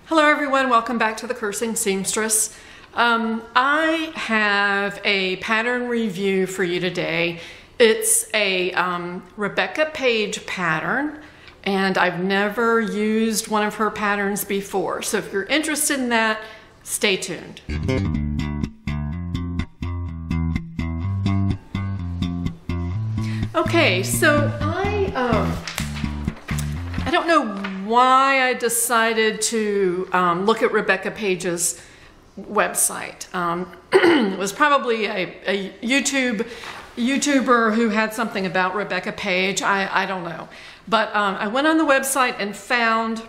Hello everyone, welcome back to the Cursing Seamstress. I have a pattern review for you today. It's a Rebecca Paige pattern, and I've never used one of her patterns before. So if you're interested in that, stay tuned. Okay, so I don't know why I decided to look at Rebecca Paige's website. It was probably a YouTuber who had something about Rebecca Paige. I don't know. But I went on the website and found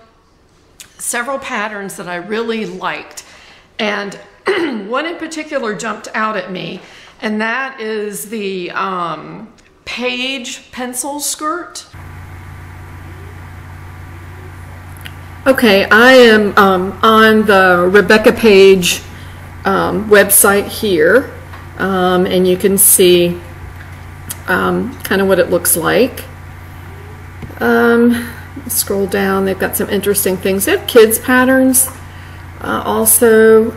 several patterns that I really liked. And one in particular jumped out at me, and that is the Paige Pencil Skirt. Okay, I am on the Rebecca Paige website here, and you can see kind of what it looks like. Scroll down, they've got some interesting things. They have kids patterns also,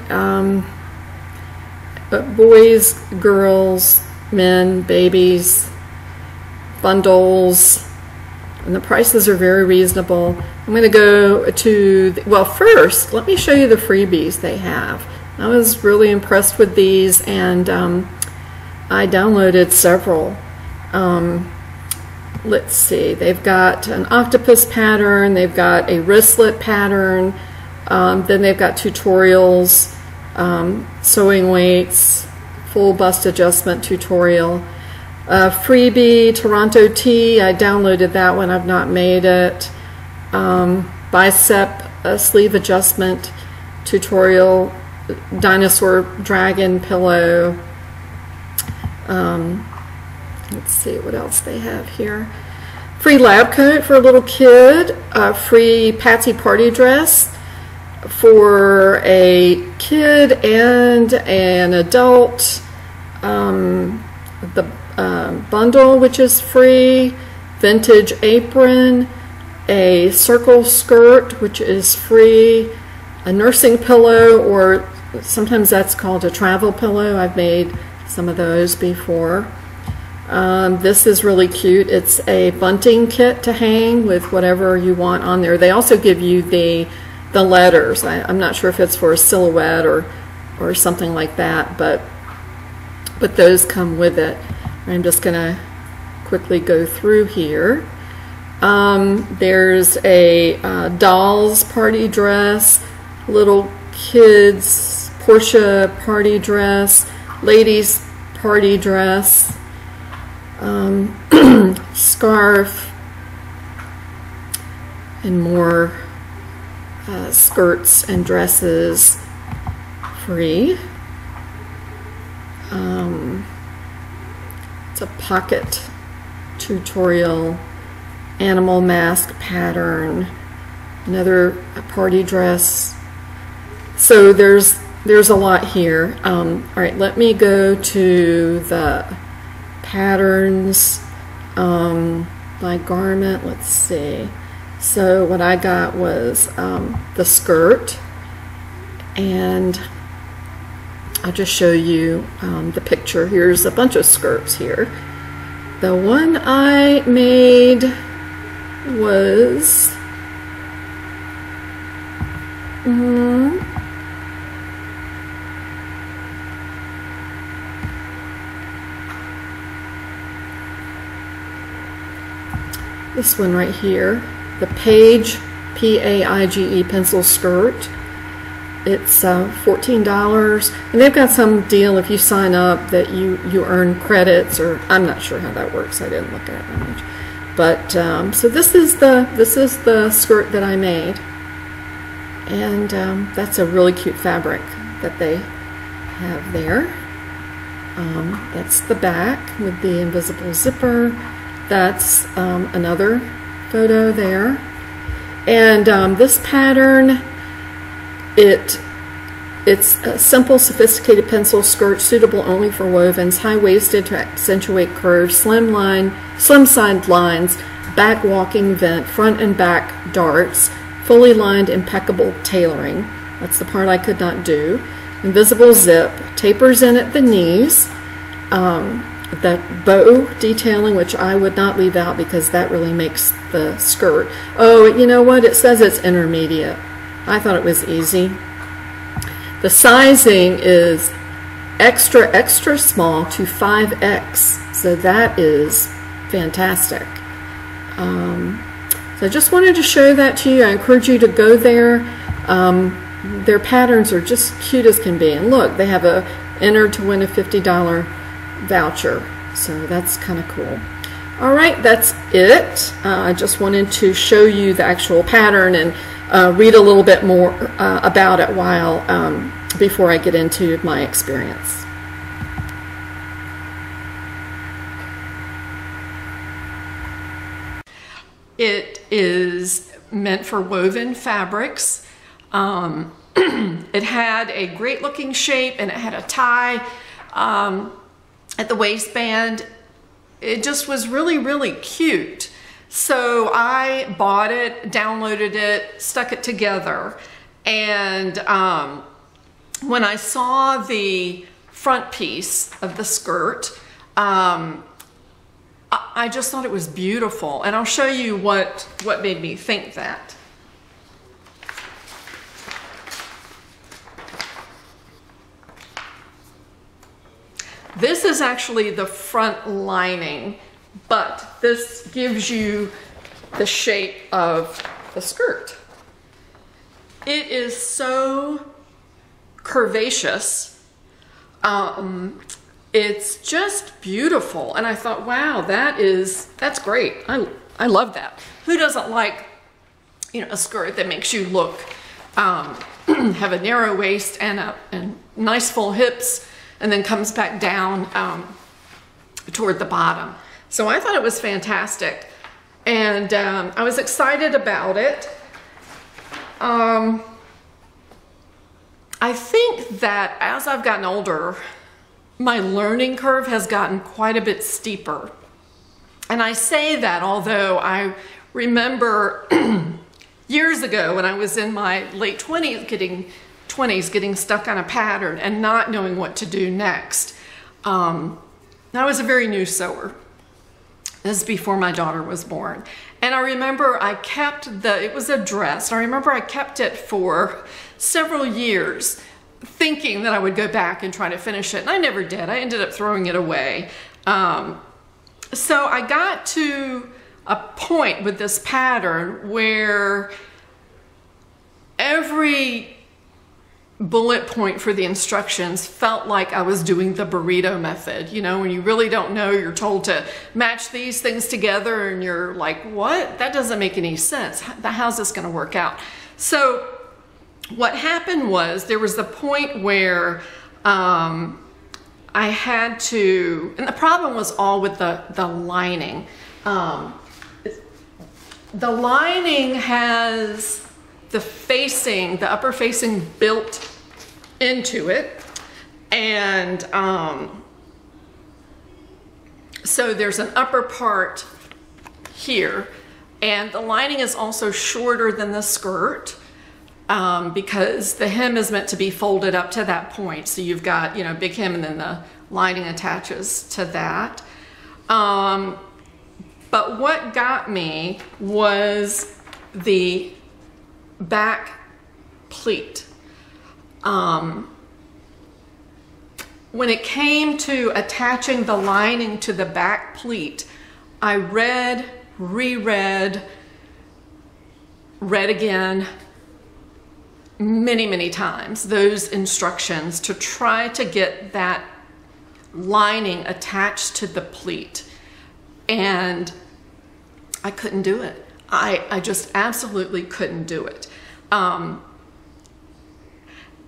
boys, girls, men, babies, bundles, and the prices are very reasonable. I'm going to go to, well, first, let me show you the freebies they have. I was really impressed with these, and I downloaded several. Let's see, they've got an octopus pattern, they've got a wristlet pattern, then they've got tutorials, sewing weights, full bust adjustment tutorial. Freebie, Toronto Tee, I downloaded that one, I've not made it. Bicep sleeve adjustment tutorial, dinosaur dragon pillow. Let's see what else they have here. Free lab coat for a little kid, free Patsy party dress for a kid and an adult. The bundle, which is free, vintage apron, a circle skirt, which is free, a nursing pillow, or sometimes that's called a travel pillow. I've made some of those before. This is really cute. It's a bunting kit to hang with whatever you want on there. They also give you the letters. I'm not sure if it's for a silhouette or something like that, but those come with it. I'm just going to quickly go through here. There's a doll's party dress, little kids Portia party dress, ladies party dress, scarf, and more skirts and dresses free. It's a pocket tutorial, animal mask pattern, another party dress. So there's a lot here. All right, let me go to the patterns by garment. Let's see. So what I got was the skirt, and I'll just show you the picture. Here's a bunch of skirts here. The one I made was this one right here, the Paige, P-A-I-G-E pencil skirt. It's $14, and they've got some deal if you sign up that you earn credits, or I'm not sure how that works. I didn't look at it that much, but so this is the skirt that I made, and that's a really cute fabric that they have there. That's the back with the invisible zipper. That's another photo there, and this pattern. It's a simple, sophisticated pencil skirt suitable only for wovens, high-waisted to accentuate curves, slim side lines, back walking vent, front and back darts, fully lined, impeccable tailoring. That's the part I could not do. Invisible zip, tapers in at the knees. The bow detailing, which I would not leave out because that really makes the skirt. Oh, you know what? It says it's intermediate. I thought it was easy. The sizing is extra, extra small to 5X. So that is fantastic. So I just wanted to show that to you. I encourage you to go there. Their patterns are just cute as can be. And look, they have a enter to win a $50 voucher. So that's kind of cool. All right, that's it. I just wanted to show you the actual pattern and read a little bit more about it before I get into my experience. It is meant for woven fabrics. It had a great looking shape and it had a tie at the waistband. It just was really, really cute. So I bought it, downloaded it, stuck it together, and when I saw the front piece of the skirt, I just thought it was beautiful, and I'll show you what made me think that. This is actually the front lining, but this gives you the shape of the skirt. It is so curvaceous. It's just beautiful, and I thought, wow, that's great. I love that. Who doesn't like, a skirt that makes you look have a narrow waist and nice full hips, and then comes back down toward the bottom. So I thought it was fantastic, and I was excited about it. I think that as I've gotten older, my learning curve has gotten quite a bit steeper. And I say that although I remember years ago when I was in my late 20s getting stuck on a pattern and not knowing what to do next. I was a very new sewer. This is before my daughter was born. And I remember I kept it was a dress. I remember I kept it for several years thinking that I would go back and try to finish it. And I never did. I ended up throwing it away. So I got to a point with this pattern where every bullet point for the instructions felt like I was doing the burrito method. When you really don't know, you're told to match these things together and you're like, what? That doesn't make any sense. How's this going to work out? So what happened was there was the point where I had to, and the problem was all with the lining. The lining has the upper facing built into it, and so there's an upper part here, and the lining is also shorter than the skirt because the hem is meant to be folded up to that point. So you've got big hem, and then the lining attaches to that. But what got me was the back pleat. When it came to attaching the lining to the back pleat, I read, reread, read again many, many times those instructions to try to get that lining attached to the pleat, and I couldn't do it. I just absolutely couldn't do it. And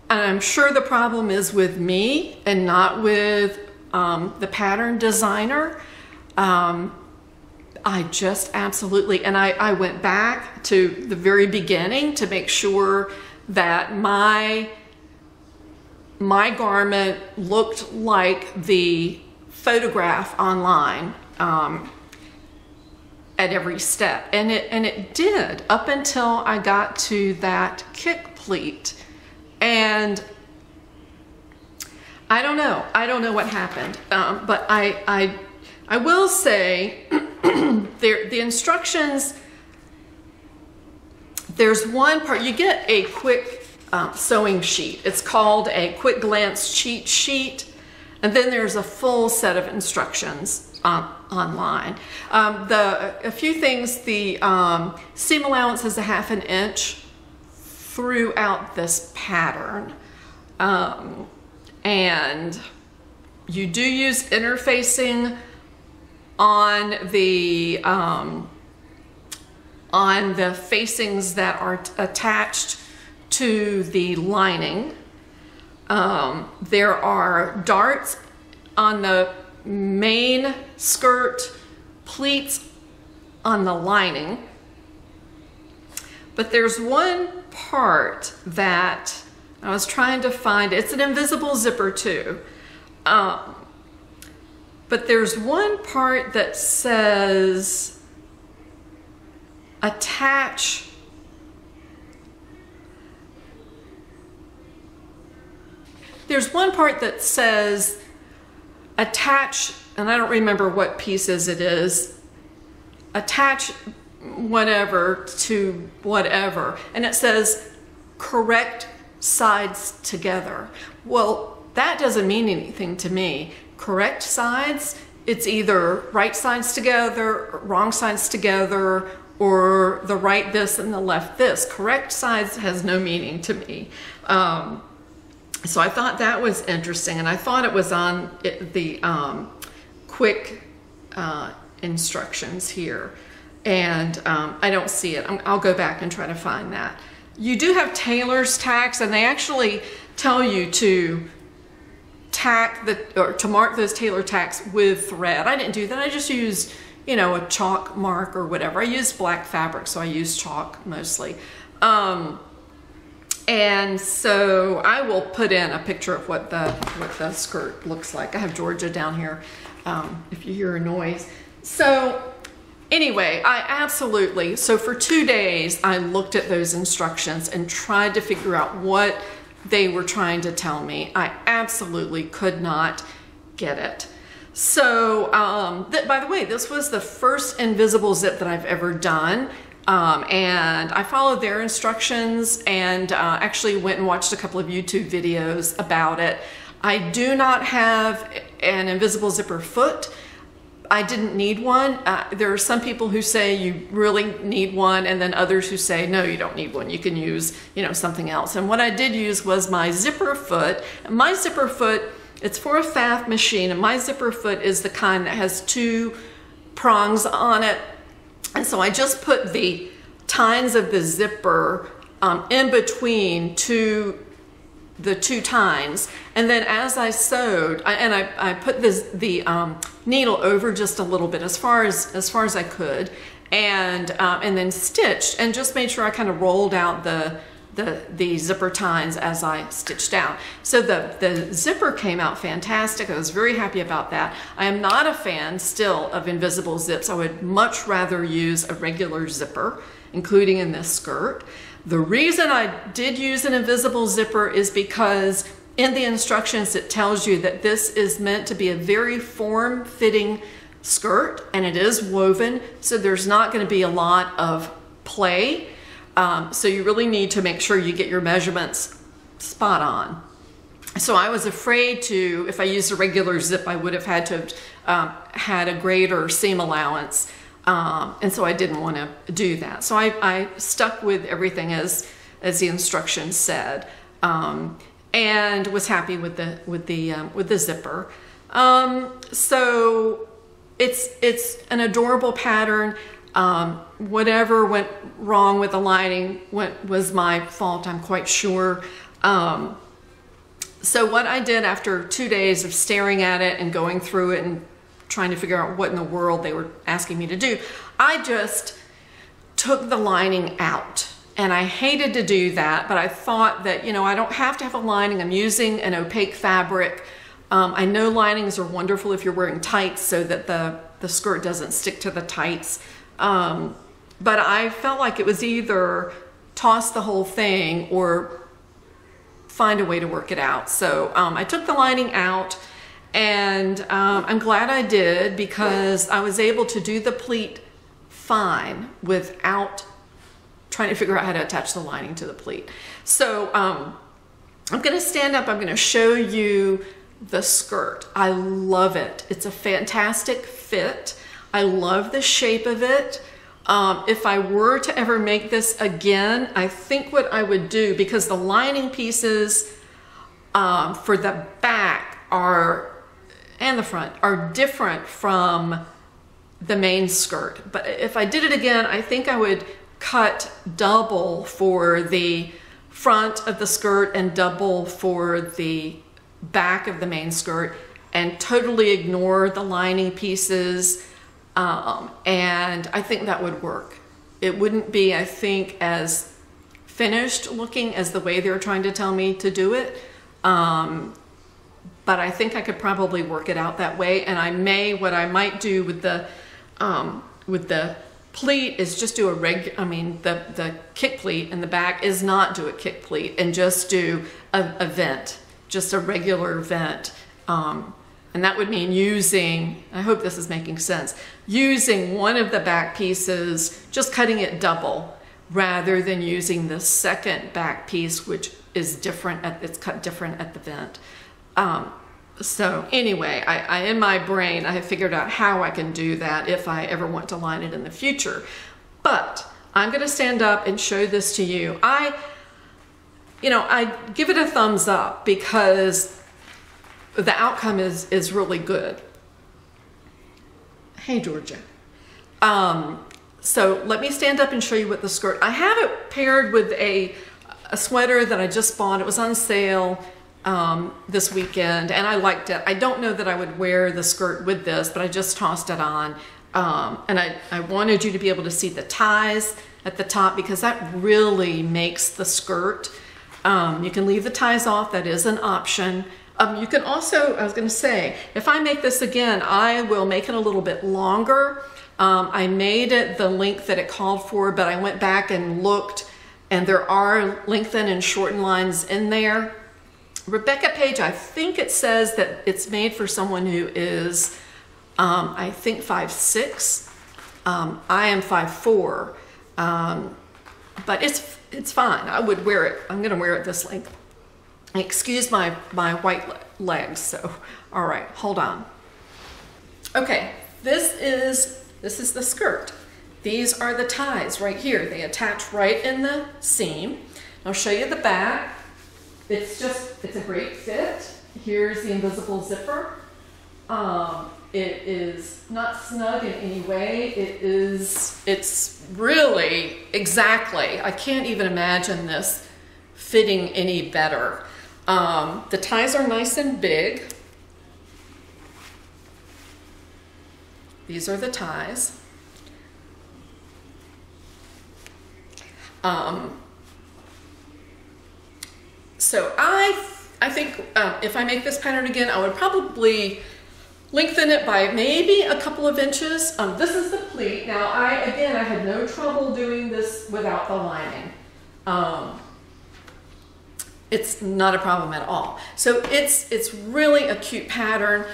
I'm sure the problem is with me and not with the pattern designer. I just absolutely, and I went back to the very beginning to make sure that my garment looked like the photograph online. at every step, and it did up until I got to that kick pleat, and I don't know what happened, but I will say the instructions, there's one part, you get a quick sewing sheet. It's called a quick glance cheat sheet, and then there's a full set of instructions online. A few things, the seam allowance is 1/2 inch throughout this pattern, and you do use interfacing on the facings that are attached to the lining. There are darts on the main skirt, pleats on the lining, but there's one part that I was trying to find. It's an invisible zipper too, but there's one part that says attach. There's one part that says attach, and I don't remember what pieces it is, attach whatever to whatever, and it says correct sides together. Well, that doesn't mean anything to me. Correct sides, it's either right sides together, wrong sides together, or the right this and the left this. Correct sides has no meaning to me. So I thought that was interesting, and I thought it was on the quick instructions here, and I don't see it. I'll go back and try to find that. You do have tailor's tacks, and they actually tell you to tack or to mark those tailor tacks with thread. I didn't do that. I just used, you know, a chalk mark or whatever. I used black fabric, so I used chalk mostly. And so I will put in a picture of what the skirt looks like. I have Georgia down here, if you hear a noise. So anyway, so for 2 days, I looked at those instructions and tried to figure out what they were trying to tell me. I absolutely could not get it. So, by the way, this was the first invisible zip that I've ever done. And I followed their instructions and actually went and watched a couple of YouTube videos about it. I do not have an invisible zipper foot. I didn't need one. There are some people who say you really need one, and then others who say, no, you don't need one. You can use, you know, something else. And what I did use was my zipper foot. And my zipper foot, it's for a FAF machine, and my zipper foot is the kind that has 2 prongs on it. And so I just put the tines of the zipper in between the 2 tines, and then as I sewed, I put the needle over just a little bit, as far as I could, and then stitched, and just made sure I kind of rolled out the zipper tines as I stitched out. So the zipper came out fantastic. I was very happy about that. I am not a fan still of invisible zips. I would much rather use a regular zipper, including in this skirt. The reason I did use an invisible zipper is because in the instructions it tells you that this is meant to be a very form-fitting skirt, and it is woven, so there's not going to be a lot of play. So you really need to make sure you get your measurements spot on. So I was afraid to, if I used a regular zip, I would have had to have had a greater seam allowance. And so I didn't want to do that. So I stuck with everything as the instructions said, and was happy with the zipper. So it's an adorable pattern. Whatever went wrong with the lining was my fault, I'm quite sure. So what I did after 2 days of staring at it and going through it and trying to figure out what in the world they were asking me to do, I just took the lining out. And I hated to do that, but I thought that, you know, I don't have to have a lining. I'm using an opaque fabric. I know linings are wonderful if you're wearing tights so that the skirt doesn't stick to the tights. But I felt like it was either toss the whole thing or find a way to work it out. So I took the lining out, and I'm glad I did, because I was able to do the pleat fine without trying to figure out how to attach the lining to the pleat. So I'm going to stand up. I'm going to show you the skirt. I love it. It's a fantastic fit. I love the shape of it. If I were to ever make this again, I think what I would do, because the lining pieces for the back and the front are different from the main skirt. But if I did it again, I think I would cut double for the front of the skirt and double for the back of the main skirt, and totally ignore the lining pieces. And I think that would work. It wouldn't be, I think, as finished looking as the way they're trying to tell me to do it. But I think I could probably work it out that way. And what I might do with the pleat is just do the kick pleat in the back is not do a kick pleat and just do a vent, just a regular vent. And that would mean using, I hope this is making sense, using one of the back pieces, just cutting it double, rather than using the second back piece, which is different, it's cut different at the vent. So anyway, I in my brain, I have figured out how I can do that if I ever want to line it in the future. But I'm gonna stand up and show this to you. I give it a thumbs up because the outcome is really good. Hey, Georgia. So let me stand up and show you what the skirt, I have it paired with a sweater that I just bought. It was on sale this weekend, and I liked it. I don't know that I would wear the skirt with this, but I just tossed it on. And I wanted you to be able to see the ties at the top, because that really makes the skirt. You can leave the ties off, that is an option. You can also, I was going to say, if I make this again, I will make it a little bit longer. I made it the length that it called for, but I went back and looked, and there are lengthen and shorten lines in there. Rebecca Paige, I think it says that it's made for someone who is, I think 5'6". I am 5'4", but it's fine. I would wear it. I'm going to wear it this length. Excuse my white legs. So, all right, hold on. Okay, this is the skirt. These are the ties right here. They attach right in the seam. I'll show you the back. It's a great fit. Here's the invisible zipper. It is not snug in any way. It's really exactly, I can't even imagine this fitting any better. The ties are nice and big. These are the ties. So I think if I make this pattern again, I would probably lengthen it by maybe a couple of inches. This is the pleat. Now I had no trouble doing this without the lining. It's not a problem at all. So it's really a cute pattern.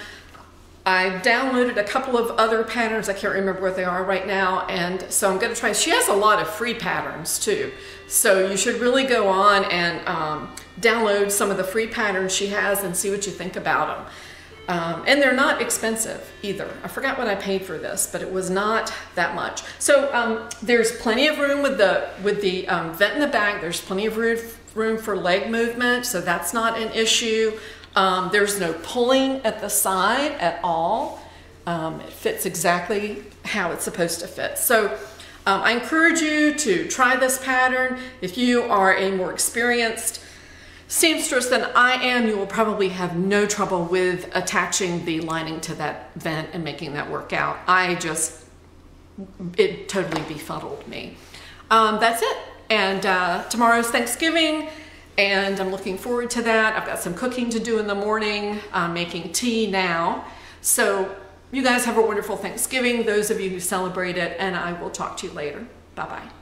I downloaded a couple of other patterns. I can't remember what they are right now. And so I'm going to try. She has a lot of free patterns too. So you should really go on and download some of the free patterns she has and see what you think about them. And they're not expensive either. I forgot what I paid for this, but it was not that much. So there's plenty of room with the vent in the back. There's plenty of room for leg movement, so that's not an issue. There's no pulling at the side at all. It fits exactly how it's supposed to fit. So I encourage you to try this pattern. If you are a more experienced seamstress than I am, you will probably have no trouble with attaching the lining to that vent and making that work out. It totally befuddled me. That's it. And tomorrow's Thanksgiving, and I'm looking forward to that. I've got some cooking to do in the morning. I'm making tea now. So You guys have a wonderful Thanksgiving, those of you who celebrate it, and I will talk to you later. Bye-bye.